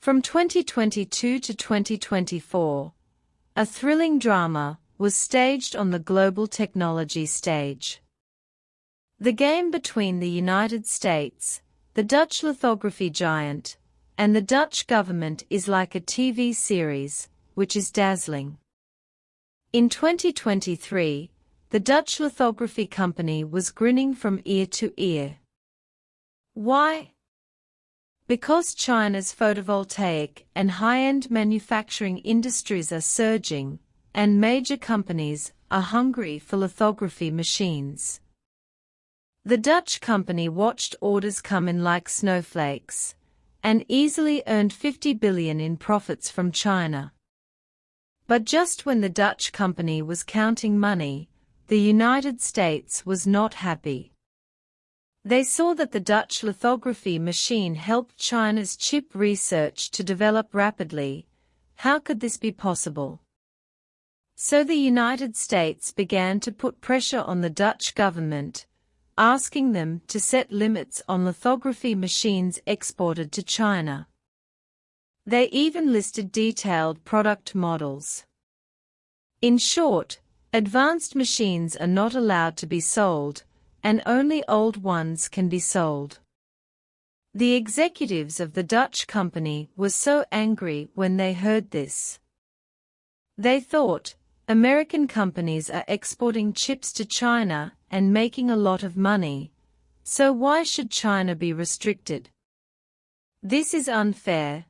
From 2022 to 2024, a thrilling drama was staged on the global technology stage. The game between the United States, the Dutch lithography giant, and the Dutch government is like a TV series, which is dazzling. In 2023, the Dutch lithography company was grinning from ear to ear. Why? Because China's photovoltaic and high-end manufacturing industries are surging, and major companies are hungry for lithography machines. The Dutch company watched orders come in like snowflakes, and easily earned 50 billion in profits from China. But just when the Dutch company was counting money, the United States was not happy. They saw that the Dutch lithography machine helped China's chip research to develop rapidly. How could this be possible? So the United States began to put pressure on the Dutch government, asking them to set limits on lithography machines exported to China. They even listed detailed product models. In short, advanced machines are not allowed to be sold, and only old ones can be sold. The executives of the Dutch company were so angry when they heard this. They thought, American companies are exporting chips to China and making a lot of money, so why should China be restricted? This is unfair.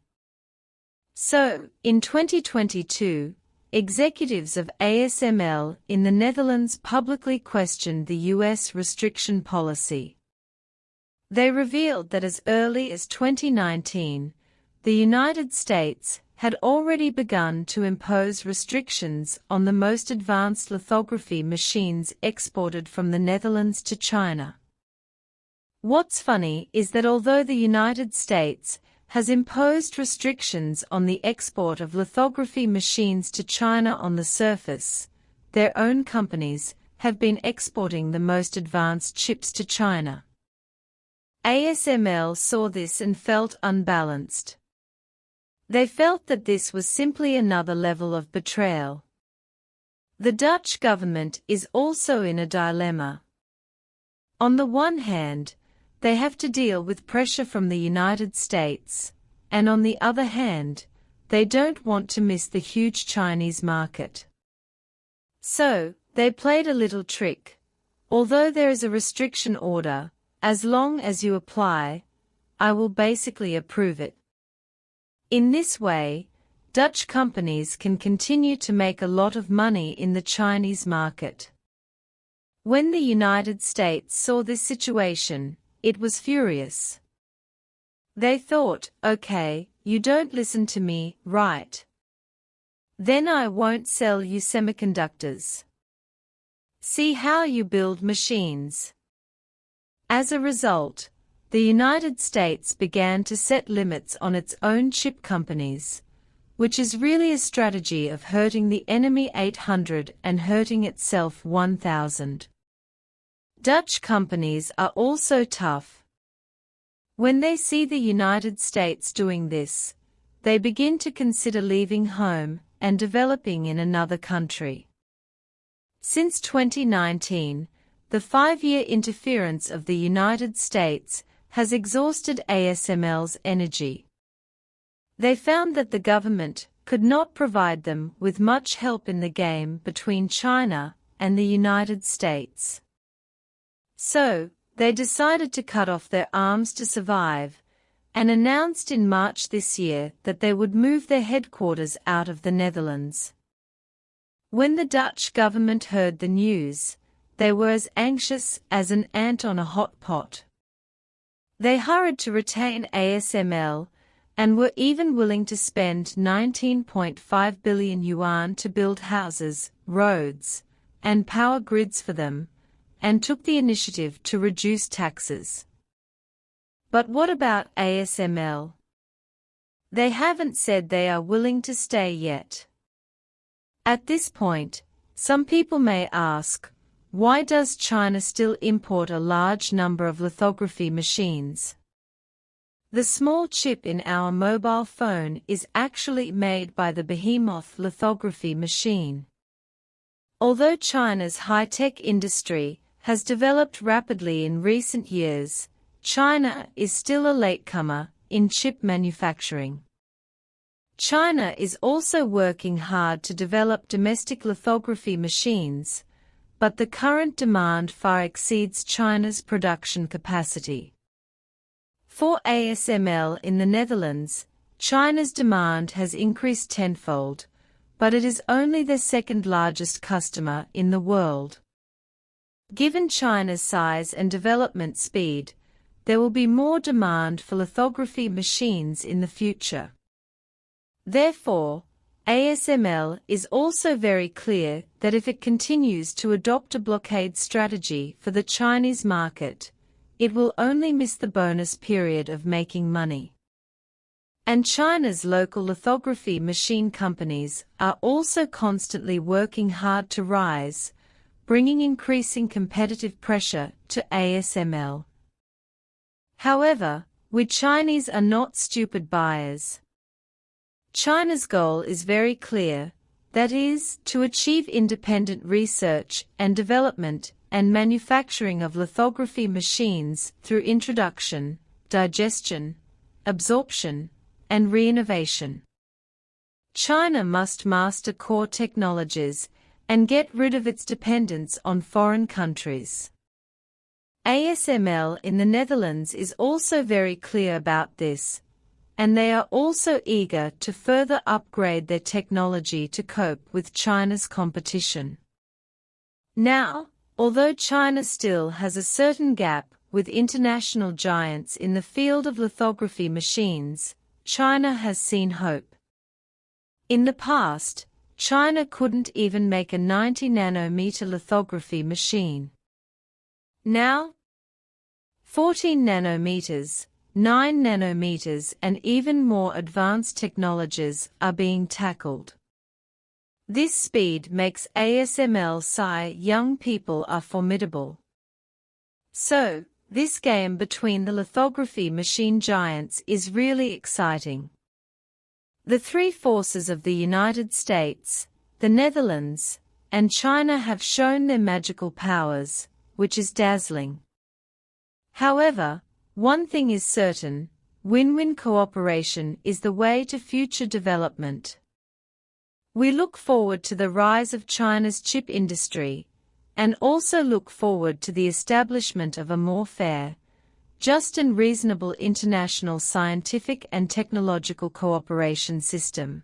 So, in 2022, executives of ASML in the Netherlands publicly questioned the US restriction policy. They revealed that as early as 2019, the United States had already begun to impose restrictions on the most advanced lithography machines exported from the Netherlands to China. What's funny is that although the United States has imposed restrictions on the export of lithography machines to China on the surface, their own companies have been exporting the most advanced chips to China. ASML saw this and felt unbalanced. They felt that this was simply another level of betrayal. The Dutch government is also in a dilemma. On the one hand, they have to deal with pressure from the United States, and on the other hand, they don't want to miss the huge Chinese market. So, they played a little trick. Although there is a restriction order, as long as you apply, I will basically approve it. In this way, Dutch companies can continue to make a lot of money in the Chinese market. When the United States saw this situation, it was furious. They thought, okay, you don't listen to me, right? Then I won't sell you semiconductors. See how you build machines. As a result, the United States began to set limits on its own chip companies, which is really a strategy of hurting the enemy 800 and hurting itself 1000. Dutch companies are also tough. When they see the United States doing this, they begin to consider leaving home and developing in another country. Since 2019, the 5-year interference of the United States has exhausted ASML's energy. They found that the government could not provide them with much help in the game between China and the United States. So, they decided to cut off their arms to survive, and announced in March this year that they would move their headquarters out of the Netherlands. When the Dutch government heard the news, they were as anxious as an ant on a hot pot. They hurried to retain ASML, and were even willing to spend 19.5 billion yuan to build houses, roads, and power grids for them, and took the initiative to reduce taxes. But what about ASML? They haven't said they are willing to stay yet. At this point, some people may ask, why does China still import a large number of lithography machines? The small chip in our mobile phone is actually made by the behemoth lithography machine. Although China's high-tech industry has developed rapidly in recent years, China is still a latecomer in chip manufacturing. China is also working hard to develop domestic lithography machines, but the current demand far exceeds China's production capacity. For ASML in the Netherlands, China's demand has increased tenfold, but it is only their second largest customer in the world. Given China's size and development speed, there will be more demand for lithography machines in the future. Therefore, ASML is also very clear that if it continues to adopt a blockade strategy for the Chinese market, it will only miss the bonus period of making money. And China's local lithography machine companies are also constantly working hard to rise, bringing increasing competitive pressure to ASML. However, we Chinese are not stupid buyers. China's goal is very clear, that is, to achieve independent research and development and manufacturing of lithography machines through introduction, digestion, absorption, and re-innovation. China must master core technologies and get rid of its dependence on foreign countries. ASML in the Netherlands is also very clear about this, and they are also eager to further upgrade their technology to cope with China's competition. Now, although China still has a certain gap with international giants in the field of lithography machines, China has seen hope. In the past, China couldn't even make a 90-nanometer lithography machine. Now, 14 nanometers, 9 nanometers and even more advanced technologies are being tackled. This speed makes ASML say young people are formidable. So, this game between the lithography machine giants is really exciting. The three forces of the United States, the Netherlands, and China have shown their magical powers, which is dazzling. However, one thing is certain, win-win cooperation is the way to future development. We look forward to the rise of China's chip industry, and also look forward to the establishment of a more fair, just and reasonable international scientific and technological cooperation system.